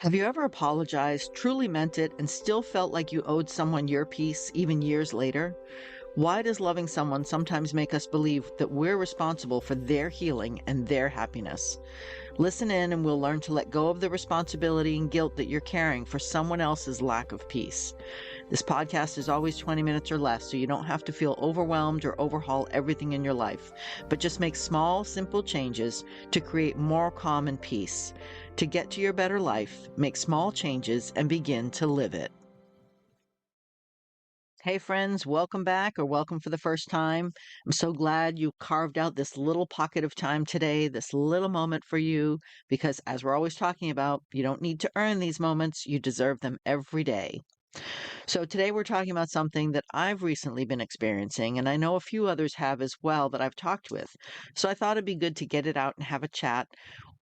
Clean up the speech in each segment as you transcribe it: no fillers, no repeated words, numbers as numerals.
Have you ever apologized, truly meant it, and still felt like you owed someone your piece even years later? Why does loving someone sometimes make us believe that we're responsible for their healing and their happiness? Listen in and we'll learn to let go of the responsibility and guilt that you're carrying for someone else's lack of peace. This podcast is always 20 minutes or less, so you don't have to feel overwhelmed or overhaul everything in your life, but just make small, simple changes to create more calm and peace. To get to your better life, make small changes and begin to live it. Hey friends, welcome back or welcome for the first time. I'm so glad you carved out this little pocket of time today, this little moment for you, because as we're always talking about, you don't need to earn these moments, you deserve them every day. So today we're talking about something that I've recently been experiencing, and I know a few others have as well that I've talked with. So I thought it'd be good to get it out and have a chat,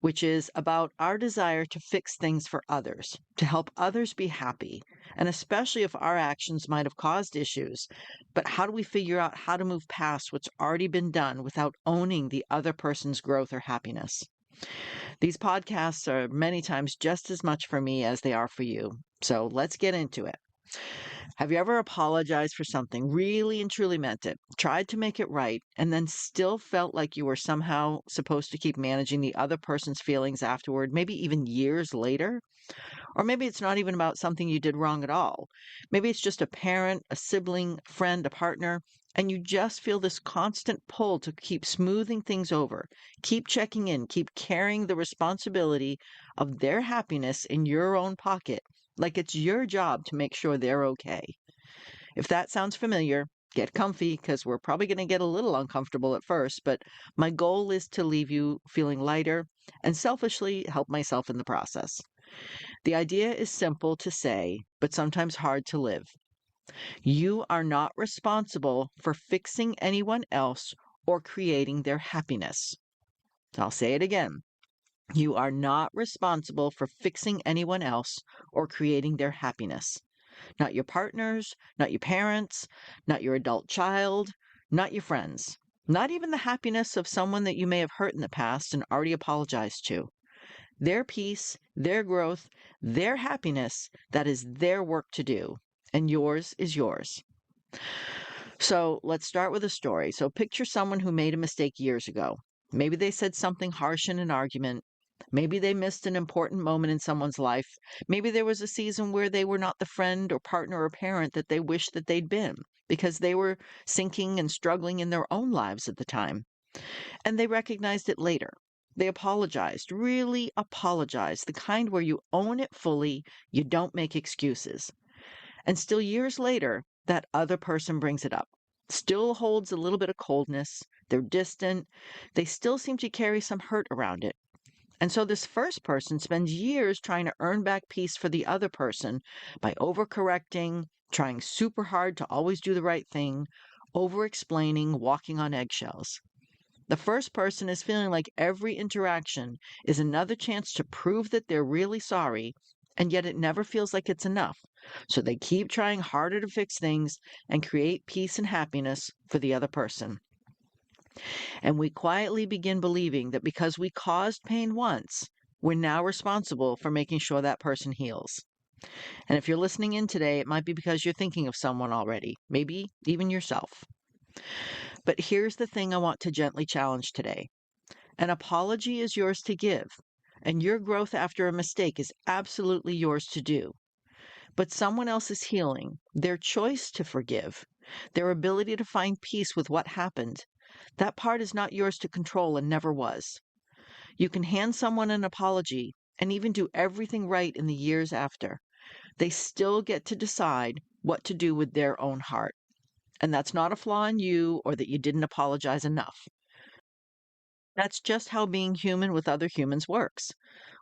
which is about our desire to fix things for others, to help others be happy, and especially if our actions might have caused issues. But how do we figure out how to move past what's already been done without owning the other person's growth or happiness? These podcasts are many times just as much for me as they are for you. So let's get into it. Have you ever apologized for something, really and truly meant it, tried to make it right, and then still felt like you were somehow supposed to keep managing the other person's feelings afterward, maybe even years later? Or maybe it's not even about something you did wrong at all. Maybe it's just a parent, a sibling, a friend, a partner, and you just feel this constant pull to keep smoothing things over, keep checking in, keep carrying the responsibility of their happiness in your own pocket, like it's your job to make sure they're okay. If that sounds familiar, get comfy because we're probably going to get a little uncomfortable at first, but my goal is to leave you feeling lighter and selfishly help myself in the process. The idea is simple to say, but sometimes hard to live. You are not responsible for fixing anyone else or creating their happiness. I'll say it again. You are not responsible for fixing anyone else or creating their happiness. Not your partners, not your parents, not your adult child, not your friends, not even the happiness of someone that you may have hurt in the past and already apologized to. Their peace, their growth, their happiness, that is their work to do, and yours is yours. So let's start with a story. So picture someone who made a mistake years ago. Maybe they said something harsh in an argument. Maybe they missed an important moment in someone's life. Maybe there was a season where they were not the friend or partner or parent that they wished that they'd been because they were sinking and struggling in their own lives at the time. And they recognized it later. They apologized, really apologized, the kind where you own it fully, you don't make excuses. And still years later, that other person brings it up. Still holds a little bit of coldness. They're distant. They still seem to carry some hurt around it. And so this first person spends years trying to earn back peace for the other person by overcorrecting, trying super hard to always do the right thing, over explaining, walking on eggshells. The first person is feeling like every interaction is another chance to prove that they're really sorry, and yet it never feels like it's enough. So they keep trying harder to fix things and create peace and happiness for the other person. And we quietly begin believing that because we caused pain once, we're now responsible for making sure that person heals. And if you're listening in today, it might be because you're thinking of someone already, maybe even yourself. But here's the thing I want to gently challenge today. An apology is yours to give, and your growth after a mistake is absolutely yours to do. But someone else's healing, their choice to forgive, their ability to find peace with what happened, that part is not yours to control and never was. You can hand someone an apology and even do everything right in the years after. They still get to decide what to do with their own heart. And that's not a flaw in you or that you didn't apologize enough. That's just how being human with other humans works.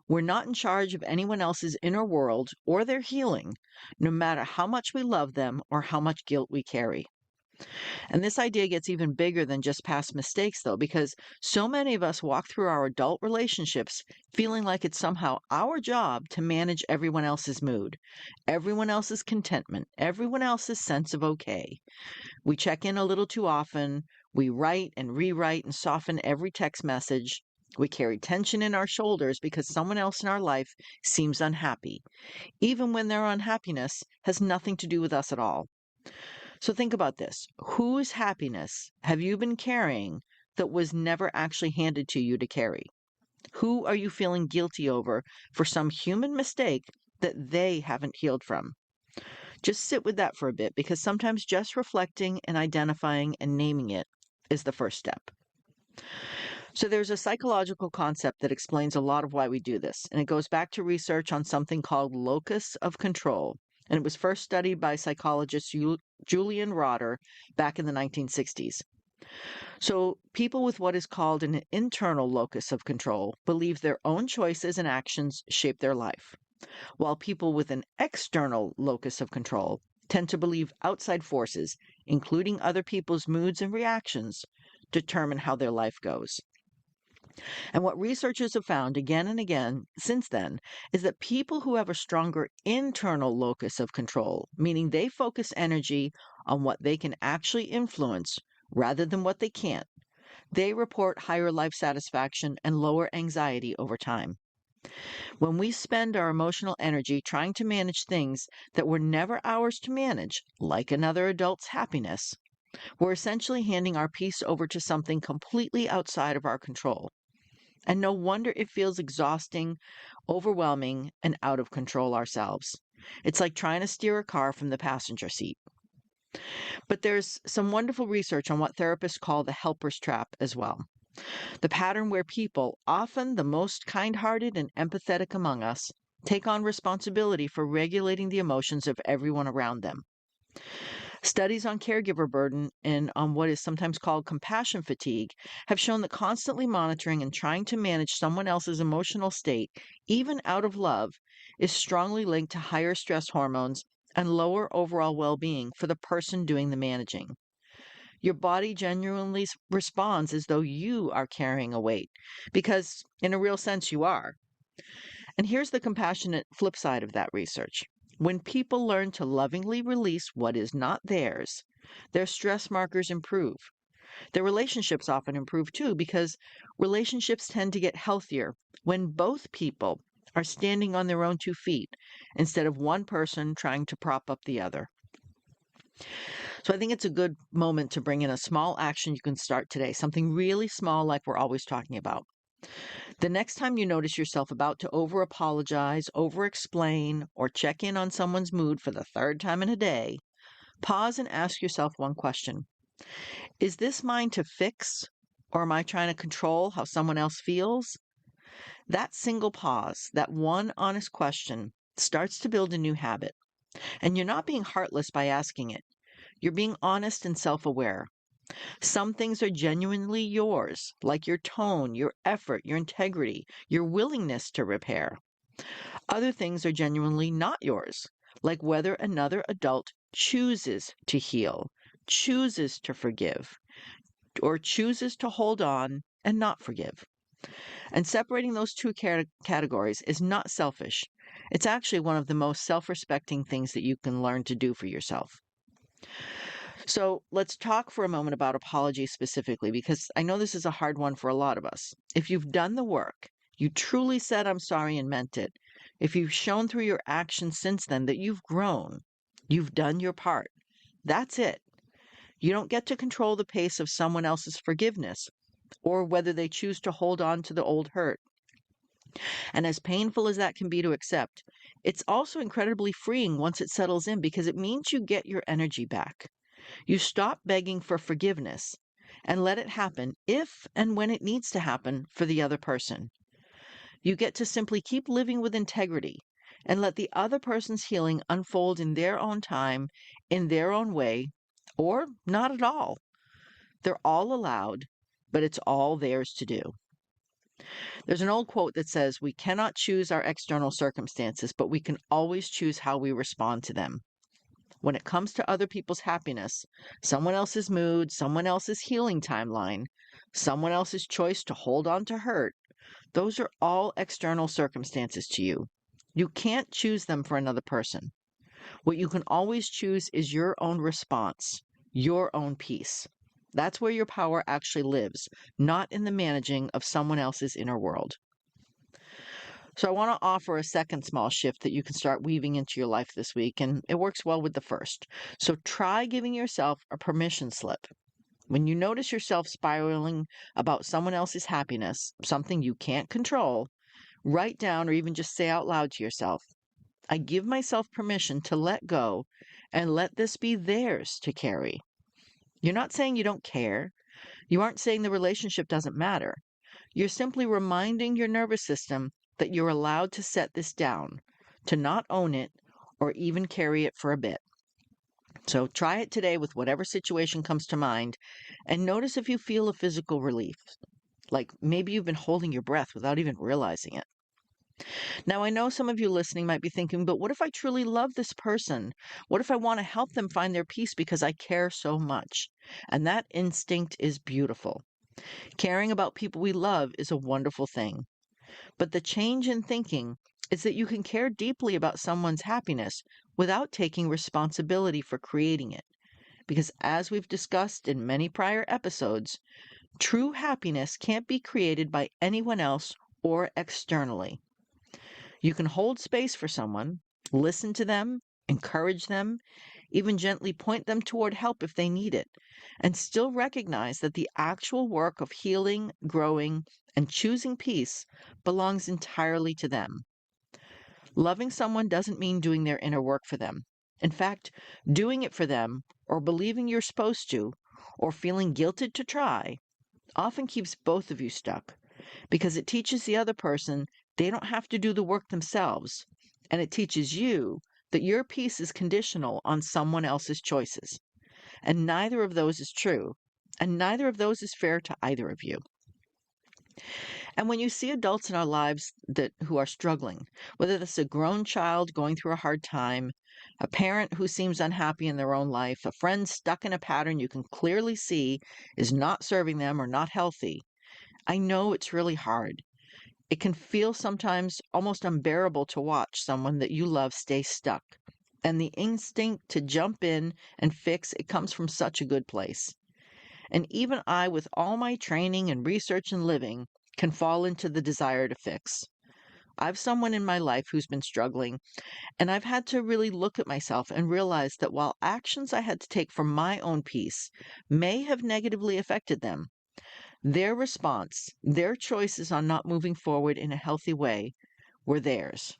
We're not in charge of anyone else's inner world or their healing, no matter how much we love them or how much guilt we carry. And this idea gets even bigger than just past mistakes, though, because so many of us walk through our adult relationships feeling like it's somehow our job to manage everyone else's mood, everyone else's contentment, everyone else's sense of okay. We check in a little too often. We write and rewrite and soften every text message. We carry tension in our shoulders because someone else in our life seems unhappy, even when their unhappiness has nothing to do with us at all. So think about this. Whose happiness have you been carrying that was never actually handed to you to carry? Who are you feeling guilty over for some human mistake that they haven't healed from? Just sit with that for a bit because sometimes just reflecting and identifying and naming it is the first step. So there's a psychological concept that explains a lot of why we do this, and it goes back to research on something called locus of control. And it was first studied by psychologist Julian Rotter back in the 1960s. So people with what is called an internal locus of control believe their own choices and actions shape their life, while people with an external locus of control tend to believe outside forces, including other people's moods and reactions, determine how their life goes. And what researchers have found again and again since then is that people who have a stronger internal locus of control, meaning they focus energy on what they can actually influence rather than what they can't, they report higher life satisfaction and lower anxiety over time. When we spend our emotional energy trying to manage things that were never ours to manage, like another adult's happiness, we're essentially handing our peace over to something completely outside of our control. And no wonder it feels exhausting, overwhelming, and out of control ourselves. It's like trying to steer a car from the passenger seat. But there's some wonderful research on what therapists call the helper's trap as well. The pattern where people, often the most kind hearted and empathetic among us, take on responsibility for regulating the emotions of everyone around them. Studies on caregiver burden and on what is sometimes called compassion fatigue have shown that constantly monitoring and trying to manage someone else's emotional state, even out of love, is strongly linked to higher stress hormones and lower overall well being for the person doing the managing. Your body genuinely responds as though you are carrying a weight, because in a real sense, you are. And here's the compassionate flip side of that research. When people learn to lovingly release what is not theirs, their stress markers improve. Their relationships often improve too, because relationships tend to get healthier when both people are standing on their own 2 feet instead of one person trying to prop up the other. So I think it's a good moment to bring in a small action you can start today, something really small like we're always talking about. The next time you notice yourself about to over apologize, over explain, or check in on someone's mood for the third time in a day, pause and ask yourself one question. Is this mine to fix, or am I trying to control how someone else feels? That single pause, that one honest question, starts to build a new habit. And you're not being heartless by asking it. You're being honest and self aware. Some things are genuinely yours, like your tone, your effort, your integrity, your willingness to repair. Other things are genuinely not yours, like whether another adult chooses to heal, chooses to forgive, or chooses to hold on and not forgive. And separating those two categories is not selfish. It's actually one of the most self respecting things that you can learn to do for yourself. So let's talk for a moment about apologies specifically, because I know this is a hard one for a lot of us. If you've done the work, you truly said, I'm sorry, and meant it. If you've shown through your actions since then that you've grown, you've done your part. That's it. You don't get to control the pace of someone else's forgiveness or whether they choose to hold on to the old hurt. And as painful as that can be to accept, it's also incredibly freeing once it settles in because it means you get your energy back. You stop begging for forgiveness and let it happen if and when it needs to happen for the other person. You get to simply keep living with integrity and let the other person's healing unfold in their own time, in their own way, or not at all. They're all allowed, but it's all theirs to do. There's an old quote that says, we cannot choose our external circumstances, but we can always choose how we respond to them. When it comes to other people's happiness, someone else's mood, someone else's healing timeline, someone else's choice to hold on to hurt, those are all external circumstances to you. You can't choose them for another person. What you can always choose is your own response, your own peace. That's where your power actually lives, not in the managing of someone else's inner world. So I want to offer a second small shift that you can start weaving into your life this week, and it works well with the first. So try giving yourself a permission slip. When you notice yourself spiraling about someone else's happiness, something you can't control, write down or even just say out loud to yourself, I give myself permission to let go and let this be theirs to carry. You're not saying you don't care. You aren't saying the relationship doesn't matter. You're simply reminding your nervous system that you're allowed to set this down, to not own it or even carry it for a bit. So try it today with whatever situation comes to mind and notice if you feel a physical relief. Like maybe you've been holding your breath without even realizing it. Now, I know some of you listening might be thinking, but what if I truly love this person? What if I want to help them find their peace because I care so much? And that instinct is beautiful. Caring about people we love is a wonderful thing. But the change in thinking is that you can care deeply about someone's happiness without taking responsibility for creating it. Because as we've discussed in many prior episodes, true happiness can't be created by anyone else or externally. You can hold space for someone, listen to them, encourage them, even gently point them toward help if they need it, and still recognize that the actual work of healing, growing, and choosing peace belongs entirely to them. Loving someone doesn't mean doing their inner work for them. In fact, doing it for them, or believing you're supposed to, or feeling guilted to try, often keeps both of you stuck because it teaches the other person they don't have to do the work themselves, and it teaches you that your peace is conditional on someone else's choices. And neither of those is true, and neither of those is fair to either of you. And when you see adults in our lives who are struggling, whether that's a grown child going through a hard time, a parent who seems unhappy in their own life, a friend stuck in a pattern you can clearly see is not serving them or not healthy, I know it's really hard. It can feel sometimes almost unbearable to watch someone that you love stay stuck. And the instinct to jump in and fix it comes from such a good place. And even I, with all my training and research and living, can fall into the desire to fix. I've someone in my life who's been struggling, and I've had to really look at myself and realize that while actions I had to take for my own peace may have negatively affected them, their response, their choices on not moving forward in a healthy way were theirs.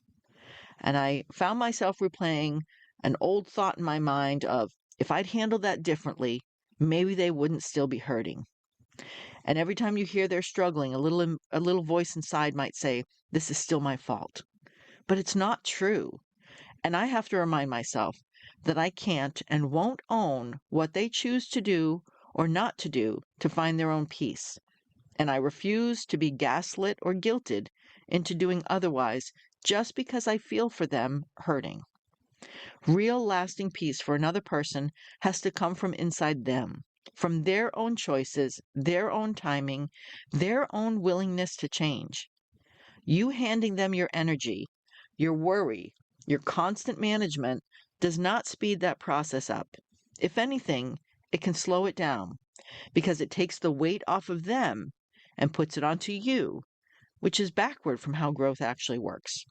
And I found myself replaying an old thought in my mind of, if I'd handled that differently, maybe they wouldn't still be hurting. And every time you hear they're struggling, a little voice inside might say, this is still my fault. But it's not true. And I have to remind myself that I can't and won't own what they choose to do or not to do to find their own peace. And I refuse to be gaslit or guilted into doing otherwise just because I feel for them hurting. Real lasting peace for another person has to come from inside them, from their own choices, their own timing, their own willingness to change. You handing them your energy, your worry, your constant management does not speed that process up. If anything, it can slow it down because it takes the weight off of them and puts it onto you, which is backward from how growth actually works.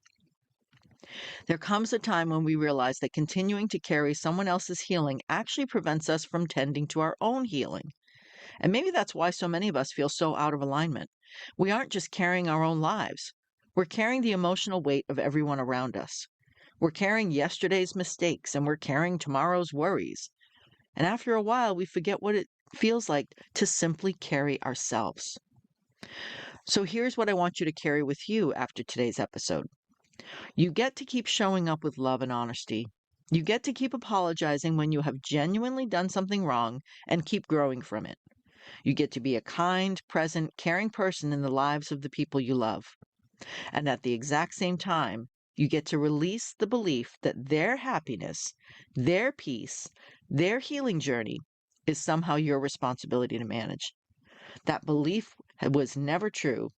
There comes a time when we realize that continuing to carry someone else's healing actually prevents us from tending to our own healing. And maybe that's why so many of us feel so out of alignment. We aren't just carrying our own lives, we're carrying the emotional weight of everyone around us. We're carrying yesterday's mistakes and we're carrying tomorrow's worries. And after a while, we forget what it feels like to simply carry ourselves. So here's what I want you to carry with you after today's episode. You get to keep showing up with love and honesty. You get to keep apologizing when you have genuinely done something wrong and keep growing from it. You get to be a kind, present, caring person in the lives of the people you love. And at the exact same time, you get to release the belief that their happiness, their peace, their healing journey is somehow your responsibility to manage. That belief was never true,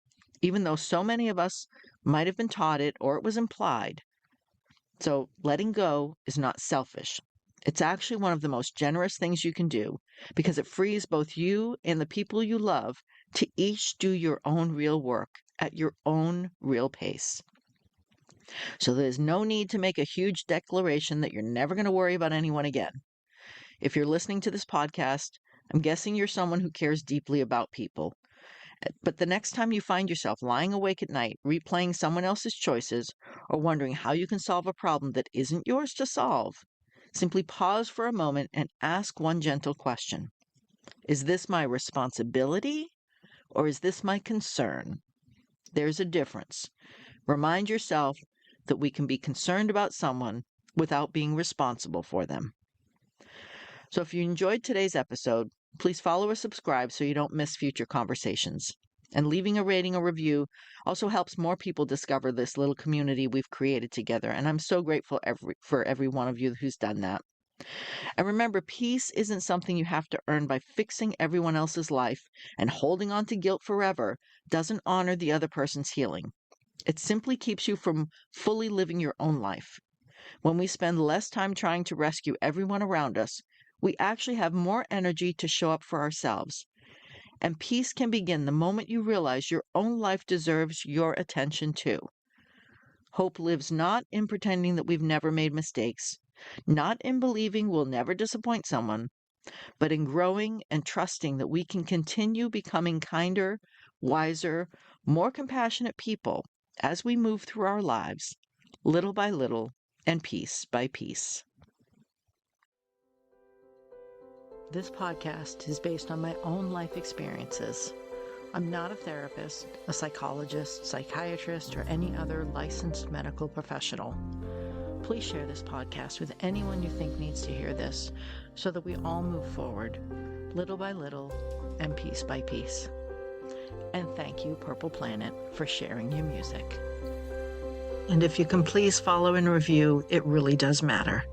even though so many of us might have been taught it or it was implied. So letting go is not selfish. It's actually one of the most generous things you can do because it frees both you and the people you love to each do your own real work at your own real pace. So there's no need to make a huge declaration that you're never going to worry about anyone again. If you're listening to this podcast, I'm guessing you're someone who cares deeply about people. But the next time you find yourself lying awake at night, replaying someone else's choices, or wondering how you can solve a problem that isn't yours to solve, simply pause for a moment and ask one gentle question. Is this my responsibility or is this my concern? There's a difference. Remind yourself that we can be concerned about someone without being responsible for them. So if you enjoyed today's episode, please follow or subscribe so you don't miss future conversations. And leaving a rating or review also helps more people discover this little community we've created together. And I'm so grateful for every one of you who's done that. And remember, peace isn't something you have to earn by fixing everyone else's life, and holding on to guilt forever doesn't honor the other person's healing. It simply keeps you from fully living your own life. When we spend less time trying to rescue everyone around us, we actually have more energy to show up for ourselves. And peace can begin the moment you realize your own life deserves your attention too. Hope lives not in pretending that we've never made mistakes, not in believing we'll never disappoint someone, but in growing and trusting that we can continue becoming kinder, wiser, more compassionate people as we move through our lives, little by little and piece by piece. This podcast is based on my own life experiences. I'm not a therapist, a psychologist, psychiatrist, or any other licensed medical professional. Please share this podcast with anyone you think needs to hear this so that we all move forward, little by little and piece by piece. And thank you, Purple Planet, for sharing your music. And if you can please follow and review, it really does matter.